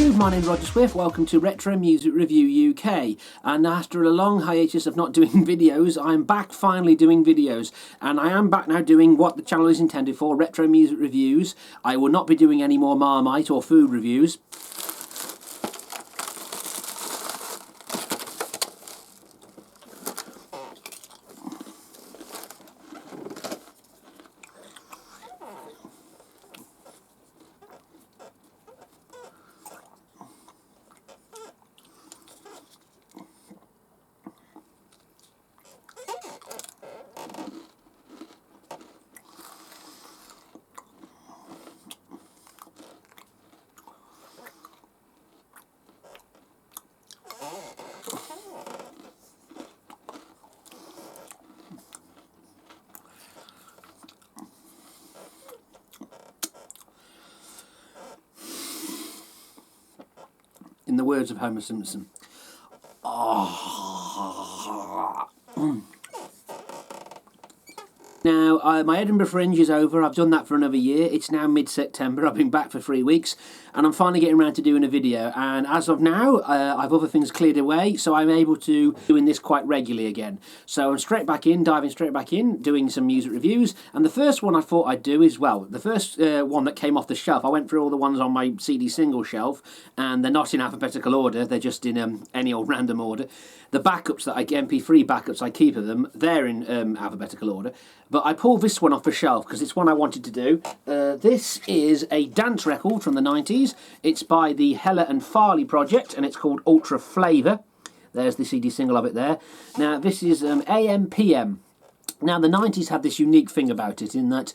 YouTube, my name's Roger Swift, welcome to Retro Music Review UK, and after a long hiatus of not doing videos, I'm back finally doing videos, and I am back now doing what the channel is intended for, Retro Music Reviews. I will not be doing any more Marmite or food reviews. In the words of Homer Simpson. Now, my Edinburgh Fringe is over. I've done that for another year. It's now mid-September. I've been back for 3 weeks, and I'm finally getting around to doing a video. And as of now, I've other things cleared away, so I'm able to doing this quite regularly again. So I'm straight back in, diving straight back in, doing some music reviews. And the first one I thought I'd do is, well, the first one that came off the shelf. I went through all the ones on my CD single shelf, and they're not in alphabetical order. They're just in any old random order. The backups that MP3 backups I keep of them, they're in alphabetical order. But I pulled this one off the shelf because it's one I wanted to do. This is a dance record from the 90s. It's by the Hella and Farley project, and it's called Ultra Flava. There's the CD single of it there. Now, this is AM/PM. Now, the 90s had this unique thing about it in that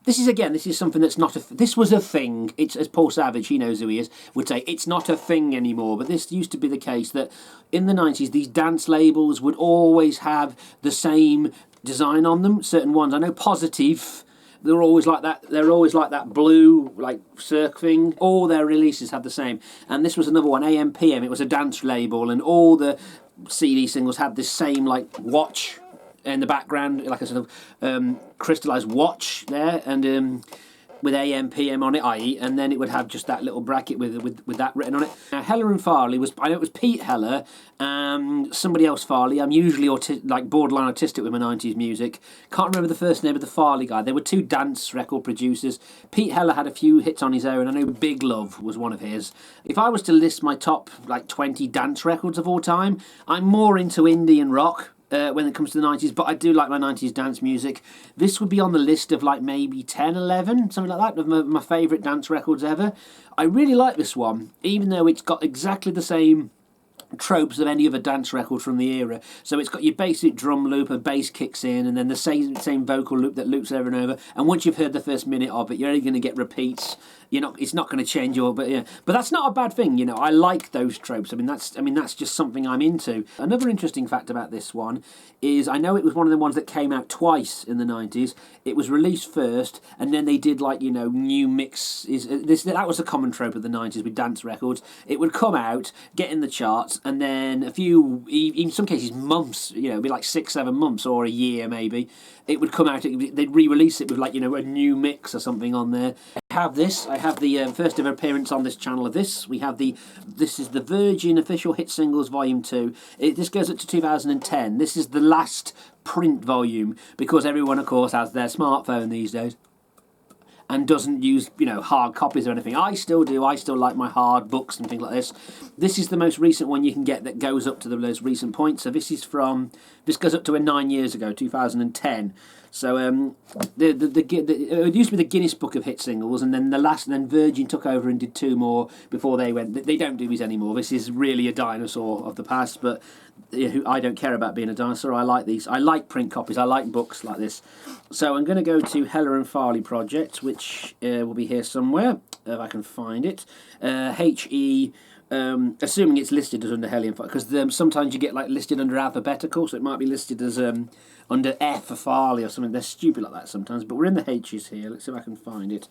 this is something that's not this was a thing. It's, as Paul Savage, he knows who he is, would say, it's not a thing anymore. But this used to be the case that in the 90s, these dance labels would always have the same design on them. Certain ones, I know Positive, they're always like that. They're always like that blue, like circ thing. All their releases had the same. And this was another one, AM/PM. It was a dance label, and all the CD singles had this same like watch in the background, like a sort of crystallized watch there, and with AM/PM on it, i.e., and then it would have just that little bracket with that written on it. Now, Hella and Farley was, I know it was Pete Hella and somebody else Farley. I'm usually like borderline autistic with my 90s music. Can't remember the first name of the Farley guy. They were two dance record producers. Pete Hella had a few hits on his own. I know Big Love was one of his. If I was to list my top like 20 dance records of all time, I'm more into indie and rock. When it comes to the 90s, but I do like my 90s dance music. This would be on the list of like maybe 10, 11, something like that, of my favourite dance records ever. I really like this one, even though it's got exactly the same tropes of any other dance record from the era. So it's got your basic drum loop, a bass kicks in, and then the same vocal loop that loops over and over. And once you've heard the first minute of it, you're only going to get repeats. It's not going to change but that's not a bad thing. I like those tropes. I mean that's just something I'm into. Another interesting fact about this one is I know it was one of the ones that came out twice in the 90s. It was released first, and then they did like new mixes. That was a common trope of the 90s with dance records. It would come out, get in the charts, and then a few, in some cases months, it'd be like 6-7 months or a year maybe, it would come out, they'd re-release it with like a new mix or something on there. I have the first ever appearance on this channel of this. This is the Virgin Official Hit Singles Volume 2. This goes up to 2010. This is the last print volume, because everyone of course has their smartphone these days and doesn't use, hard copies or anything. I still do. I still like my hard books and things like this. This is the most recent one you can get that goes up to the most recent point. So this goes up to 9 years ago, 2010. So it used to be the Guinness Book of Hit Singles, and then Virgin took over and did 2 more before they went. They don't do these anymore. This is really a dinosaur of the past, but I don't care about being a dinosaur. I like these. I like print copies. I like books like this. So I'm going to go to Hella and Farley Project, which will be here somewhere if I can find it. HE. Assuming it's listed as under Hella and Farley, because sometimes you get like listed under alphabetical, so it might be listed as under F for Farley or something. They're stupid like that sometimes, but we're in the H's here. Let's see if I can find it.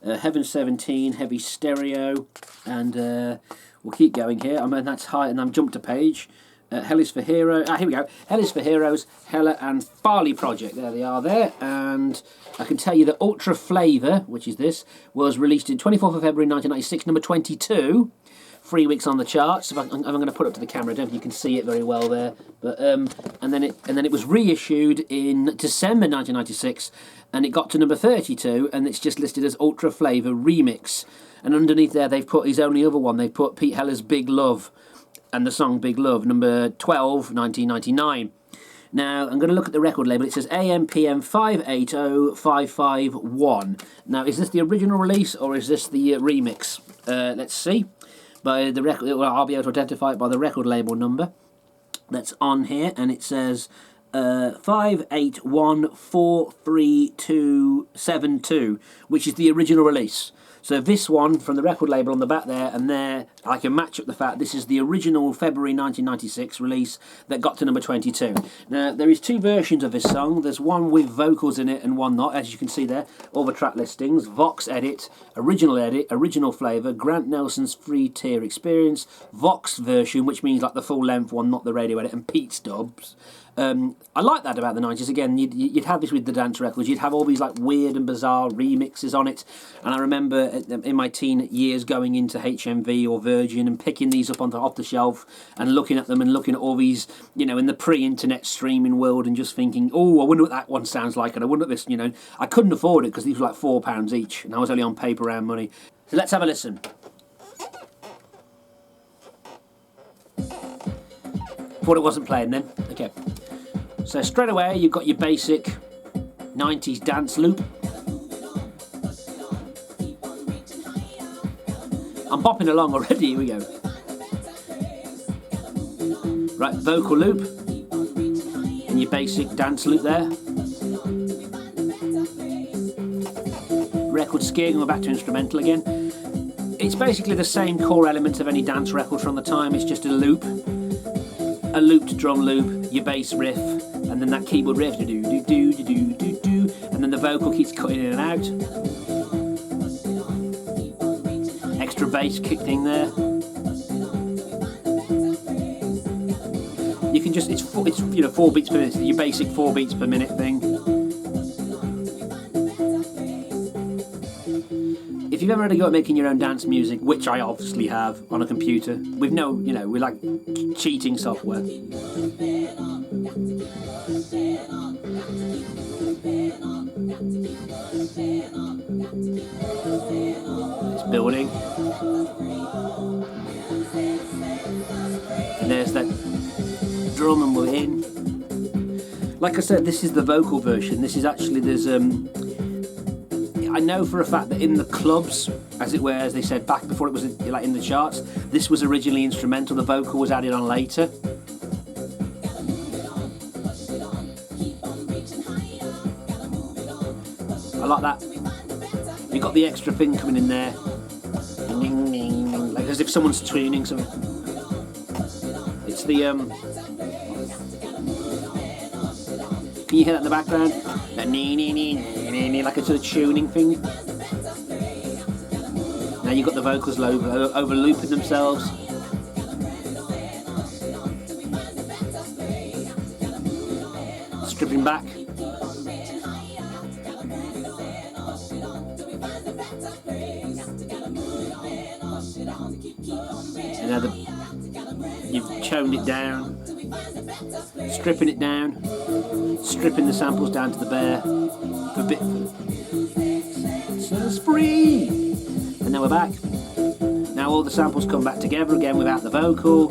Heaven 17, Heavy Stereo, and we'll keep going here. That's high, and I'm jumped a page. Hell is for Heroes. Here we go. Hell is for Heroes, Hella and Farley Project. There they are there. And I can tell you that Ultra Flava, which is this, was released in 24th of February 1996, number 22. 3 weeks on the charts. I'm going to put it up to the camera. I don't think you can see it very well there. But and then it was reissued in December 1996, and it got to number 32, and it's just listed as Ultra Flava Remix. And underneath there, they've put his only other one. They've put Pete Heller's Big Love, and the song Big Love, number 12, 1999. Now, I'm going to look at the record label. It says AMPM 580551. Now, is this the original release, or is this the remix? Let's see. By the record, well, I'll be able to identify it by the record label number that's on here, and it says 58143272, which is the original release. So this one from the record label on the back there and there, I can match up the fact this is the original February 1996 release that got to number 22. Now, there is two versions of this song. There's one with vocals in it and one not, as you can see there. All the track listings: Vox edit, original flavour, Grant Nelson's free tier experience, Vox version, which means like the full length one, not the radio edit, and Pete's dubs. I like that about the 90s. Again, you'd have this with the dance records. You'd have all these like weird and bizarre remixes on it. And I remember in my teen years going into HMV or Virgin and picking these up off the shelf and looking at them and looking at all these, you know, in the pre-internet streaming world and just thinking, oh, I wonder what that one sounds like, and I wonder what this, you know. I couldn't afford it because these were like £4 each, and I was only on paper round money. So let's have a listen. Thought it wasn't playing then. Okay. So straight away, you've got your basic 90s dance loop. I'm bopping along already, here we go. Right, vocal loop. And your basic dance loop there. Record skiing, and we're back to instrumental again. It's basically the same core elements of any dance record from the time, it's just a loop. A looped drum loop, your bass riff, and then that keyboard riff, do-do-do-do-do-do, and then the vocal keeps cutting in and out. Extra bass kicked in there. You can just, it's 4 beats per minute, your basic 4 beats per minute thing. If you've ever had a go at making your own dance music, which I obviously have on a computer, with no, you know, with like cheating software. It's building. And there's that drum, and we're in. Like I said, this is the vocal version. This is actually, I know for a fact that in the clubs, as it were, as they said back before it was like in the charts, this was originally instrumental, the vocal was added on later. I like that. You've got the extra thing coming in there. Like as if someone's tuning something. It's the can you hear that in the background? Like a sort of tuning thing. Now you've got the vocals over looping themselves. Stripping back. And now you've toned it down. Stripping it down. Stripping the samples down to the bare. For a bit. So it's free! And then we're back. Now all the samples come back together again without the vocal.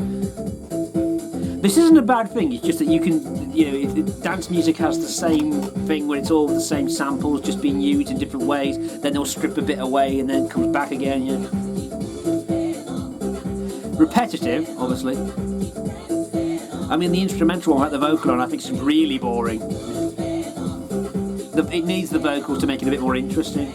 This isn't a bad thing, it's just that you can, you know, if dance music has the same thing where it's all the same samples just being used in different ways, then they'll strip a bit away and then it comes back again, you know. Repetitive, obviously. I mean, the instrumental one, like the vocal on, I think it's really boring. It needs the vocals to make it a bit more interesting.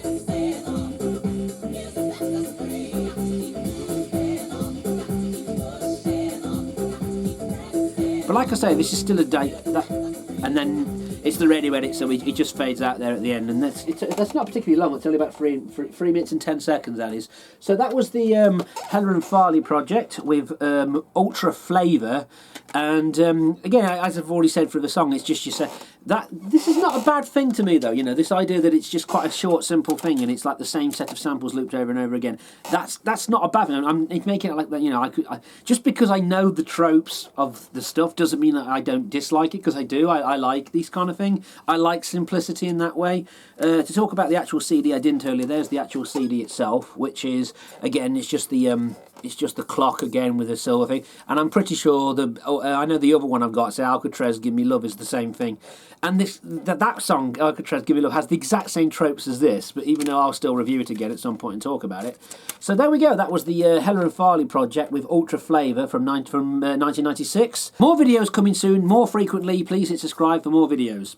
But like I say, this is still a date, and then it's the radio edit, so it just fades out there at the end, and that's not particularly long. It's only about 3 minutes and 10 seconds, that is. So that was the Helen and Farley project with Ultra Flava, and again, as I've already said for the song, it's just you say that this is not a bad thing to me, though. You know, this idea that it's just quite a short, simple thing, and it's like the same set of samples looped over and over again. That's not a bad thing. I'm making it like that. You know, just because I know the tropes of the stuff doesn't mean that I don't dislike it, because I do. I like these kind of thing. I like simplicity in that way. To talk about the actual CD, I didn't earlier. There's the actual CD itself, which is, again, it's just the clock again with a silver thing, and I'm pretty sure I know the other one I've got, say Alcatraz Give Me Love, is the same thing, and that song Alcatraz Give Me Love has the exact same tropes as this, but even though I'll still review it again at some point and talk about it. So there we go, that was the Helen and Farley project with Ultra Flava from 1996. More videos coming soon, more frequently. Please hit subscribe for more videos.